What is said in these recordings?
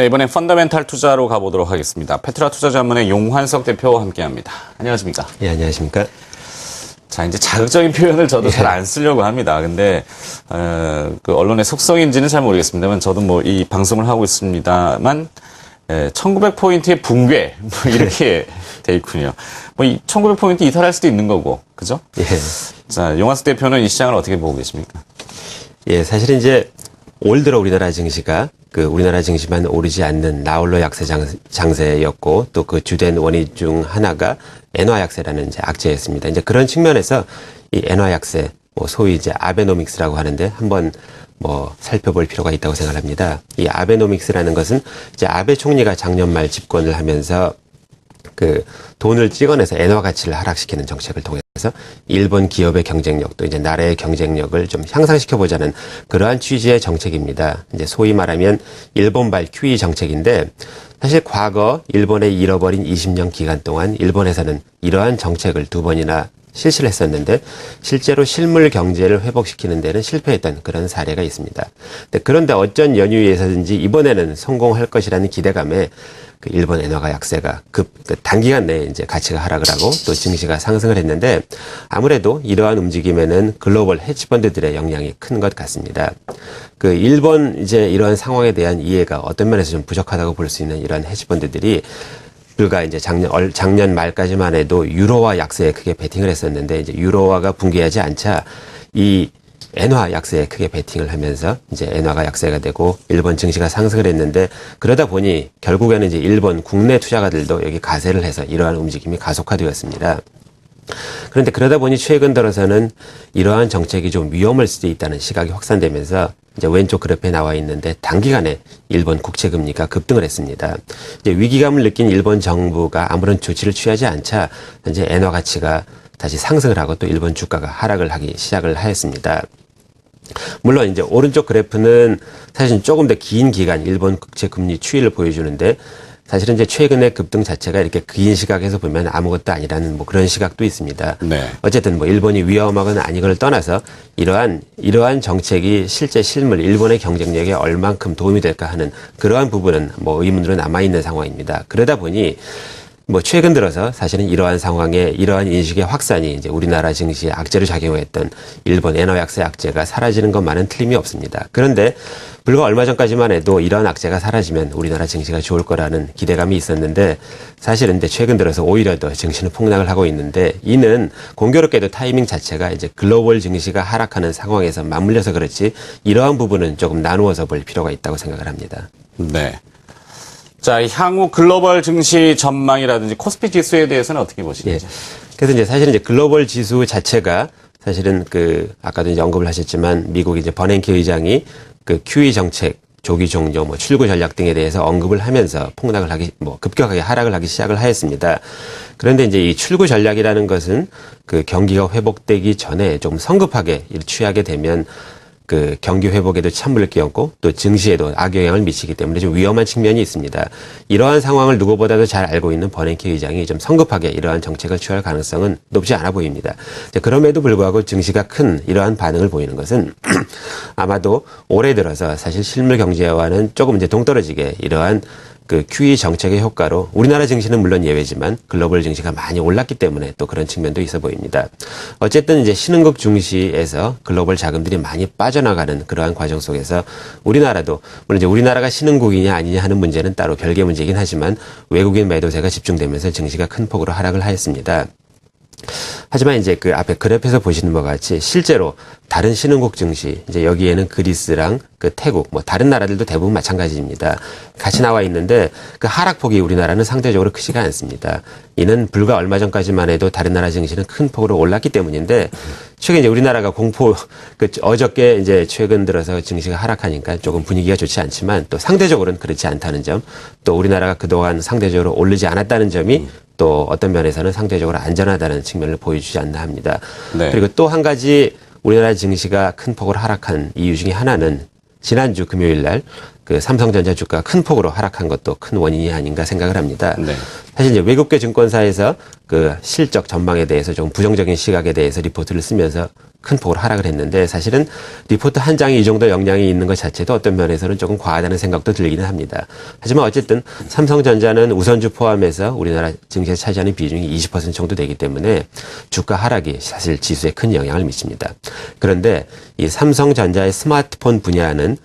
네, 이번엔 펀더멘탈 투자로 가보도록 하겠습니다. 페트라 투자자문의 용환석 대표와 함께합니다. 안녕하십니까? 예, 안녕하십니까? 자, 이제 자극적인 표현을 저도 잘 안 쓰려고 합니다. 근데 그 언론의 속성인지는 잘 모르겠습니다만 저도 뭐 이 방송을 하고 있습니다만 1900포인트의 붕괴 뭐 이렇게 돼 있군요. 뭐 이 1900포인트 이탈할 수도 있는 거고, 그죠? 예. 자, 용환석 대표는 이 시장을 어떻게 보고 계십니까? 예, 사실은 이제 올 들어 우리나라 증시가 우리나라 증시만 오르지 않는 나홀로 약세 장세였고 또 그 주된 원인 중 하나가 엔화 약세라는 이제 악재였습니다. 이제 그런 측면에서 이 엔화 약세, 뭐 소위 이제 아베노믹스라고 하는데 한번 뭐 살펴볼 필요가 있다고 생각합니다. 이 아베노믹스라는 것은 이제 아베 총리가 작년 말 집권을 하면서 그 돈을 찍어내서 엔화 가치를 하락시키는 정책을 통해서 일본 기업의 경쟁력 또 이제 나라의 경쟁력을 좀 향상시켜보자는 그러한 취지의 정책입니다. 이제 소위 말하면 일본발 QE 정책인데 사실 과거 일본의 잃어버린 20년 기간 동안 일본에서는 이러한 정책을 두 번이나 실시를 했었는데 실제로 실물 경제를 회복시키는 데는 실패했던 그런 사례가 있습니다. 그런데 어쩐 연유에서든지 이번에는 성공할 것이라는 기대감에 그 일본 엔화가 약세가 단기간 내에 이제 가치가 하락을 하고 또 증시가 상승을 했는데 아무래도 이러한 움직임에는 글로벌 헤지펀드들의 영향이 큰 것 같습니다. 그 일본 이제 이러한 상황에 대한 이해가 어떤 면에서 좀 부족하다고 볼 수 있는 이러한 헤지펀드들이 불과 이제 작년 말까지만 해도 유로화 약세에 크게 베팅을 했었는데 이제 유로화가 붕괴하지 않자 이 엔화 약세에 크게 베팅을 하면서 이제 엔화가 약세가 되고 일본 증시가 상승을 했는데 그러다 보니 결국에는 이제 일본 국내 투자가들도 여기 가세를 해서 이러한 움직임이 가속화되었습니다. 그런데 그러다 보니 최근 들어서는 이러한 정책이 좀 위험할 수도 있다는 시각이 확산되면서 이제 왼쪽 그래프에 나와 있는데 단기간에 일본 국채 금리가 급등을 했습니다. 이제 위기감을 느낀 일본 정부가 아무런 조치를 취하지 않자 현재 엔화 가치가 다시 상승을 하고 또 일본 주가가 하락을 하기 시작을 하였습니다. 물론 이제 오른쪽 그래프는 사실 조금 더 긴 기간 일본 국채 금리 추이를 보여주는데 사실은 이제 최근의 급등 자체가 이렇게 긴 시각에서 보면 아무것도 아니라는 뭐 그런 시각도 있습니다. 네. 어쨌든 뭐 일본이 위험하거나 아니거나를 떠나서 이러한 정책이 실제 실물 일본의 경쟁력에 얼만큼 도움이 될까 하는 그러한 부분은 뭐 의문으로 남아있는 상황입니다. 그러다 보니 뭐 최근 들어서 사실은 이러한 상황에 이러한 인식의 확산이 이제 우리나라 증시에 악재로 작용했던 일본 엔화 약세 악재가 사라지는 것만은 틀림이 없습니다. 그런데 불과 얼마 전까지만 해도 이러한 악재가 사라지면 우리나라 증시가 좋을 거라는 기대감이 있었는데 사실은 이제 최근 들어서 오히려 더 증시는 폭락을 하고 있는데 이는 공교롭게도 타이밍 자체가 이제 글로벌 증시가 하락하는 상황에서 맞물려서 그렇지 이러한 부분은 조금 나누어서 볼 필요가 있다고 생각을 합니다. 네. 자, 향후 글로벌 증시 전망이라든지 코스피 지수에 대해서는 어떻게 보시는지? 예. 그래서 이제 사실은 이제 글로벌 지수 자체가 사실은 아까도 이제 언급을 하셨지만 미국 이제 버냉키 의장이 QE 정책, 조기 종료, 출구 전략 등에 대해서 언급을 하면서 급격하게 하락을 하기 시작을 하였습니다. 그런데 이제 이 출구 전략이라는 것은 경기가 회복되기 전에 좀 성급하게 취하게 되면 경기 회복에도 찬물을 끼얹고 또 증시에도 악영향을 미치기 때문에 좀 위험한 측면이 있습니다. 이러한 상황을 누구보다도 잘 알고 있는 버냉키 의장이 좀 성급하게 이러한 정책을 취할 가능성은 높지 않아 보입니다. 그럼에도 불구하고 증시가 큰 이러한 반응을 보이는 것은 아마도 올해 들어서 사실 실물 경제와는 조금 이제 동떨어지게 이러한 QE 정책의 효과로 우리나라 증시는 물론 예외지만 글로벌 증시가 많이 올랐기 때문에 또 그런 측면도 있어 보입니다. 어쨌든 이제 신흥국 증시에서 글로벌 자금들이 많이 빠져나가는 그러한 과정 속에서 우리나라도 물론 이제 우리나라가 신흥국이냐 아니냐 하는 문제는 따로 별개 문제이긴 하지만 외국인 매도세가 집중되면서 증시가 큰 폭으로 하락을 하였습니다. 하지만 이제 앞에 그래프에서 보시는 바와 같이 실제로 다른 신흥국 증시, 이제 여기에는 그리스랑 태국, 다른 나라들도 대부분 마찬가지입니다. 같이 나와 있는데 하락폭이 우리나라는 상대적으로 크지가 않습니다. 이는 불과 얼마 전까지만 해도 다른 나라 증시는 큰 폭으로 올랐기 때문인데 최근 이제 우리나라가 어저께 이제 최근 들어서 증시가 하락하니까 조금 분위기가 좋지 않지만 또 상대적으로는 그렇지 않다는 점, 또 우리나라가 그동안 상대적으로 오르지 않았다는 점이 또 어떤 면에서는 상대적으로 안전하다는 측면을 보여주지 않나 합니다. 네. 그리고 또 한 가지 우리나라 증시가 큰 폭으로 하락한 이유 중에 하나는 지난주 금요일 날 그 삼성전자 주가가 큰 폭으로 하락한 것도 큰 원인이 아닌가 생각을 합니다. 네. 사실 이제 외국계 증권사에서 그 실적 전망에 대해서 좀 부정적인 시각에 대해서 리포트를 쓰면서 큰 폭으로 하락을 했는데 사실은 리포트 한 장에 이 정도 영향이 있는 것 자체도 어떤 면에서는 조금 과하다는 생각도 들기는 합니다. 하지만 어쨌든 삼성전자는 우선주 포함해서 우리나라 증시에 차지하는 비중이 20% 정도 되기 때문에 주가 하락이 사실 지수에 큰 영향을 미칩니다. 그런데 이 삼성전자의 스마트폰 분야는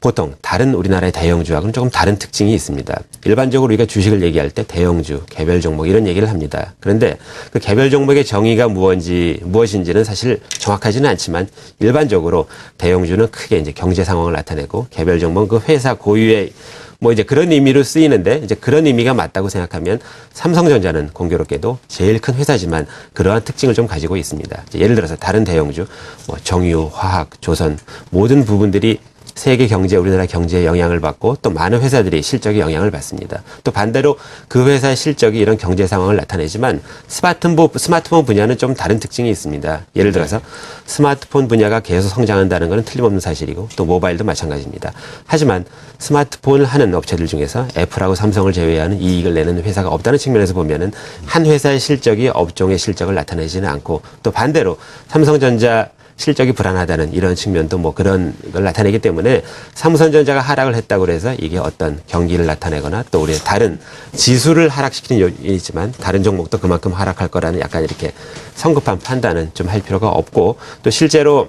보통 다른 우리나라의 대형주하고는 조금 다른 특징이 있습니다. 일반적으로 우리가 주식을 얘기할 때 대형주, 개별 종목 이런 얘기를 합니다. 그런데 그 개별 종목의 정의가 무엇인지는 사실 정확하지는 않지만 일반적으로 대형주는 크게 이제 경제 상황을 나타내고 개별 종목은 그 회사 고유의 뭐 이제 그런 의미로 쓰이는데 이제 그런 의미가 맞다고 생각하면 삼성전자는 공교롭게도 제일 큰 회사지만 그러한 특징을 좀 가지고 있습니다. 예를 들어서 다른 대형주, 뭐 정유, 화학, 조선 모든 부분들이 세계 경제, 우리나라 경제에 영향을 받고 또 많은 회사들이 실적에 영향을 받습니다. 또 반대로 그 회사의 실적이 이런 경제 상황을 나타내지만 스마트폰 분야는 좀 다른 특징이 있습니다. 예를 들어서 스마트폰 분야가 계속 성장한다는 것은 틀림없는 사실이고 또 모바일도 마찬가지입니다. 하지만 스마트폰을 하는 업체들 중에서 애플하고 삼성을 제외하는 이익을 내는 회사가 없다는 측면에서 보면은 한 회사의 실적이 업종의 실적을 나타내지는 않고 또 반대로 삼성전자 실적이 불안하다는 이런 측면도 뭐 그런 걸 나타내기 때문에 삼성전자가 하락을 했다고 해서 이게 어떤 경기를 나타내거나 또 우리 다른 지수를 하락시키는 요인이 있지만 다른 종목도 그만큼 하락할 거라는 약간 이렇게 성급한 판단은 좀 할 필요가 없고 또 실제로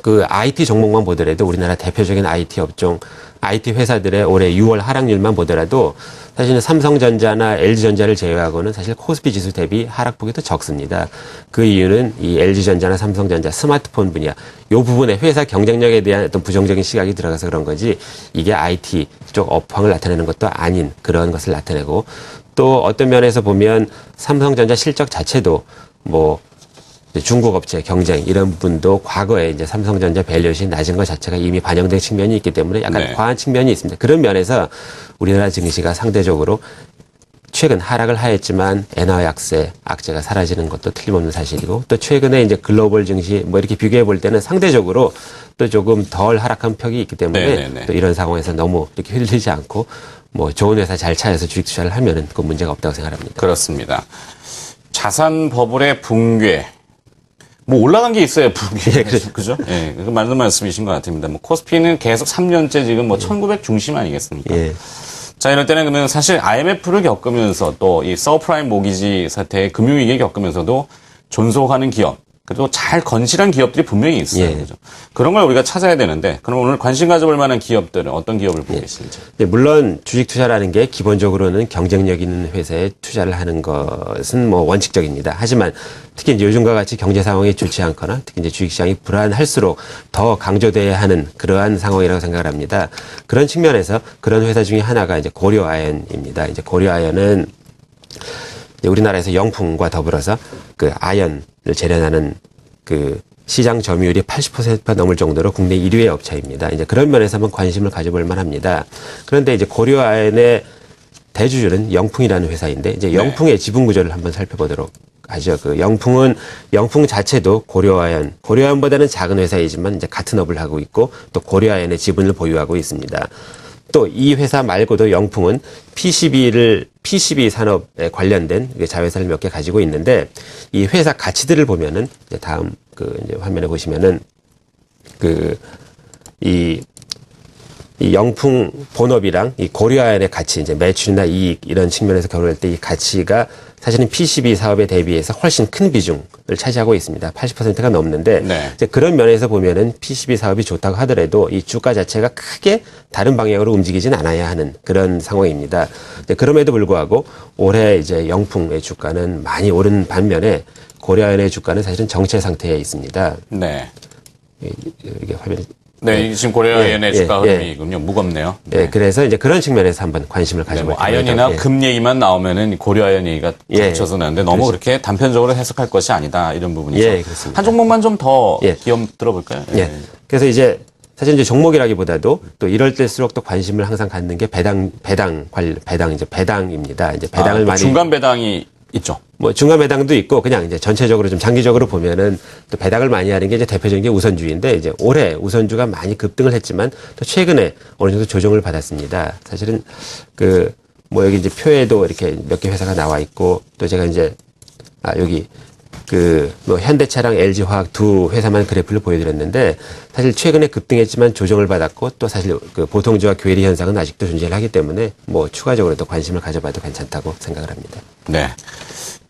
그 IT 종목만 보더라도 우리나라 대표적인 IT 업종, IT 회사들의 올해 6월 하락률만 보더라도 사실은 삼성전자나 LG전자를 제외하고는 사실 코스피 지수 대비 하락폭이 더 적습니다. 그 이유는 이 LG전자나 삼성전자 스마트폰 분야, 이 부분에 회사 경쟁력에 대한 어떤 부정적인 시각이 들어가서 그런 거지 이게 IT 쪽 업황을 나타내는 것도 아닌 그런 것을 나타내고 또 어떤 면에서 보면 삼성전자 실적 자체도 뭐 중국 업체 경쟁 이런 부분도 과거에 이제 삼성전자 밸류에이션이 낮은 것 자체가 이미 반영된 측면이 있기 때문에 약간 네. 과한 측면이 있습니다. 그런 면에서 우리나라 증시가 상대적으로 최근 하락을 하였지만 엔화 약세, 악재가 사라지는 것도 틀림없는 사실이고 또 최근에 이제 글로벌 증시 뭐 이렇게 비교해 볼 때는 상대적으로 또 조금 덜 하락한 벽이 있기 때문에 네네네. 또 이런 상황에서 너무 이렇게 휘둘리지 않고 뭐 좋은 회사 잘 찾아서 주식 투자를 하면은 그 문제가 없다고 생각합니다. 그렇습니다. 자산 버블의 붕괴. 뭐 올라간 게 있어요, 붕괴. 예, 그렇죠. 그죠? 예, 그 맞는 말씀이신 것 같습니다. 뭐 코스피는 계속 3년째 지금 뭐 1900 중심 아니겠습니까? 예. 자, 이럴 때는 그러면 사실 IMF를 겪으면서 또 이 서프라임 모기지 사태의 금융위기 겪으면서도 존속하는 기업, 그리고 잘 건실한 기업들이 분명히 있어요. 예. 그죠? 그런 걸 우리가 찾아야 되는데, 그럼 오늘 관심 가져볼 만한 기업들은 어떤 기업을 보고 계신지? 물론 주식 투자라는 게 기본적으로는 경쟁력 있는 회사에 투자를 하는 것은 뭐 원칙적입니다. 하지만 특히 이제 요즘과 같이 경제 상황이 좋지 않거나 특히 이제 주식시장이 불안할수록 더 강조돼야 하는 그러한 상황이라고 생각을 합니다. 그런 측면에서 그런 회사 중에 하나가 이제 고려아연입니다. 이제 고려아연은 우리나라에서 영풍과 더불어서 그 아연을 재련하는 그 시장 점유율이 80%가 넘을 정도로 국내 1위의 업체입니다. 이제 그런 면에서 한번 관심을 가져볼 만합니다. 그런데 이제 고려아연의 대주주는 영풍이라는 회사인데 이제 영풍의 지분 구조를 한번 살펴보도록 하죠. 그 영풍 자체도 고려아연보다는 작은 회사이지만 이제 같은 업을 하고 있고 또 고려아연의 지분을 보유하고 있습니다. 또 이 회사 말고도 영풍은 PCB 산업에 관련된 자회사를 몇 개 가지고 있는데 이 회사 가치들을 보면은 이제 다음 이제 화면에 보시면은 이 영풍 본업이랑 이 고려아연의 가치 이제 매출이나 이익 이런 측면에서 결혼할 때 이 가치가 사실은 PCB 사업에 대비해서 훨씬 큰 비중을 차지하고 있습니다. 80%가 넘는데 네. 이제 그런 면에서 보면은 PCB 사업이 좋다고 하더라도 이 주가 자체가 크게 다른 방향으로 움직이진 않아야 하는 그런 상황입니다. 이제 그럼에도 불구하고 올해 이제 영풍의 주가는 많이 오른 반면에 고려아연의 주가는 사실은 정체 상태에 있습니다. 네. 이게 화면이 네, 지금 고려아연의 예, 주가 예, 흐름이군요. 무겁네요. 예, 그래서 이제 그런 측면에서 한번 관심을 네, 가지고 뭐 아연이나 예. 금 얘기만 나오면은 고려아연 얘기가 예. 겹쳐서 나는데 너무 그렇게 단편적으로 해석할 것이 아니다 이런 부분이죠. 예, 그렇습니다. 한 종목만 좀 더 예. 기업 들어볼까요? 예. 그래서 이제 사실 이제 종목이라기보다도 또 이럴 때일수록 또 관심을 항상 갖는 게 배당입니다. 이제 배당을 많이 중간 배당이 있죠. 뭐 중간 배당도 있고 그냥 이제 전체적으로 좀 장기적으로 보면은 또 배당을 많이 하는 게 이제 대표적인 게 우선주인데 이제 올해 우선주가 많이 급등을 했지만 또 최근에 어느 정도 조정을 받았습니다. 사실은 그 뭐 여기 이제 표에도 이렇게 몇 개 회사가 나와 있고 또 제가 이제 여기 그 뭐 현대차랑 LG화학 두 회사만 그래프를 보여드렸는데 사실 최근에 급등했지만 조정을 받았고 또 사실 그 보통주와 괴리 현상은 아직도 존재를 하기 때문에 뭐 추가적으로 또 관심을 가져봐도 괜찮다고 생각을 합니다. 네.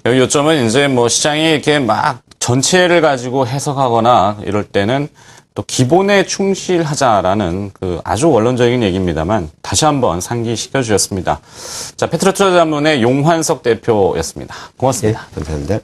여기 요점은 이제 뭐 시장이 이렇게 막 전체를 가지고 해석하거나 이럴 때는 또 기본에 충실하자라는 그 아주 원론적인 얘기입니다만 다시 한번 상기시켜 주셨습니다. 자, 페트로투자자문의 용환석 대표였습니다. 고맙습니다. 네, 감사합니다.